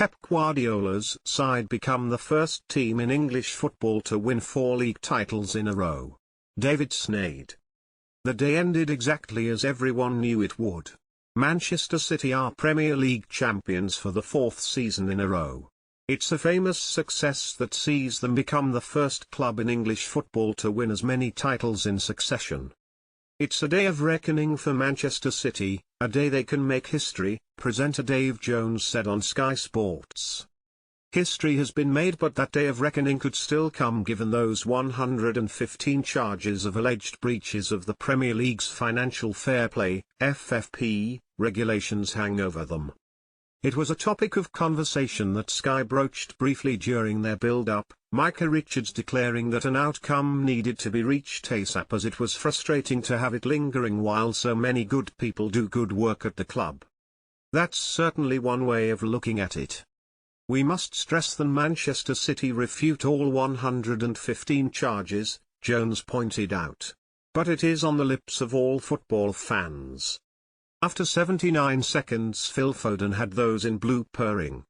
Pep Guardiola's side become the first team in English football to win 4 league titles in a row. David Sneyd. The day ended exactly as everyone knew it would. Manchester City are Premier League champions for the 4th season in a row. It's a famous success that sees them become the first club in English football to win as many titles in succession. It's a day of reckoning for Manchester City, a day they can make history, presenter Dave Jones said on Sky Sports. History has been made, but that day of reckoning could still come given those 115 charges of alleged breaches of the Premier League's Financial Fair Play (FFP) regulations hang over them. It was a topic of conversation that Sky broached briefly during their build-up, Micah Richards declaring that an outcome needed to be reached ASAP as it was frustrating to have it lingering while so many good people do good work at the club. That's certainly one way of looking at it. We must stress that Manchester City refute all 115 charges, Jones pointed out. But it is on the lips of all football fans. After 79 seconds Phil Foden had those in blue purring.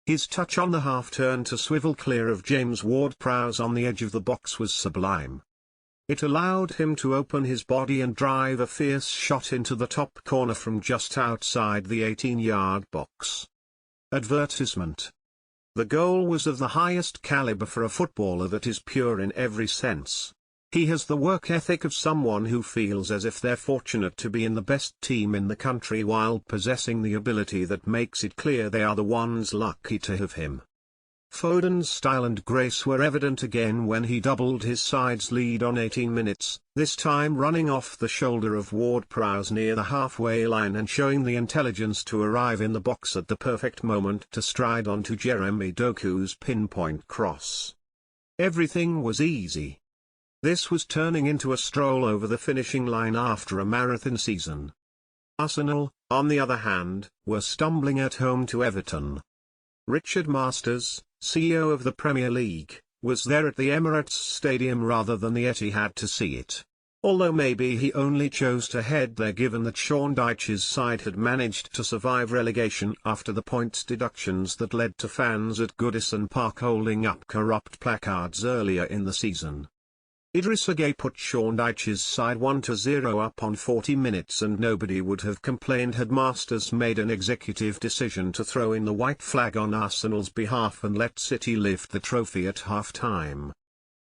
His touch on the half-turn to swivel clear of James Ward-Prowse on the edge of the box was sublime. It allowed him to open his body and drive a fierce shot into the top corner from just outside the 18-yard box. Advertisement. The goal was of the highest caliber for a footballer that is pure in every sense. He has the work ethic of someone who feels as if they're fortunate to be in the best team in the country while possessing the ability that makes it clear they are the ones lucky to have him. Foden's style and grace were evident again when he doubled his side's lead on 18 minutes, this time running off the shoulder of Ward-Prowse near the halfway line and showing the intelligence to arrive in the box at the perfect moment to stride onto Jeremy Doku's pinpoint cross. Everything was easy. This was turning into a stroll over the finishing line after a marathon season. Arsenal, on the other hand, were stumbling at home to Everton. Richard Masters, CEO of the Premier League, was there at the Emirates Stadium rather than the Etihad to see it. Although maybe he only chose to head there given that Sean Dyche's side had managed to survive relegation after the points deductions that led to fans at Goodison Park holding up corrupt placards earlier in the season. Idrissa Gueye put Sean Dyche's side 1-0 up on 40 minutes and nobody would have complained had Masters made an executive decision to throw in the white flag on Arsenal's behalf and let City lift the trophy at half-time.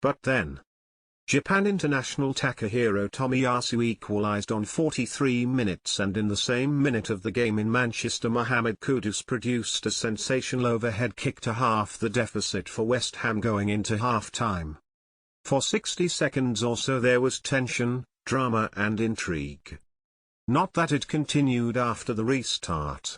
But then, Japan international Takahiro Tomiyasu equalised on 43 minutes, and in the same minute of the game in Manchester Mohamed Kudus produced a sensational overhead kick to half the deficit for West Ham going into half-time. For 60 seconds or so there was tension, drama and intrigue. Not that it continued after the restart.